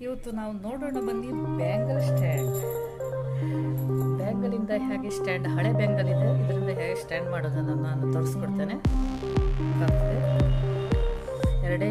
ಇವತ್ತು ನಾವು ನೋಡೋಣ ಬನ್ನಿ ಬ್ಯಾಂಗಲ್ ಸ್ಟ್ಯಾಂಡ್. ಬ್ಯಾಂಗಲಿಂದ ಹೇಗೆ ಸ್ಟ್ಯಾಂಡ್, ಹಳೆ ಬ್ಯಾಂಗಲ್ ಇದೆ, ಇದರಿಂದ ಹೇಗೆ ಸ್ಟ್ಯಾಂಡ್ ಮಾಡೋದನ್ನು ನಾನು ತೋರಿಸ್ಕೊಡ್ತೇನೆ. ಎರಡೇ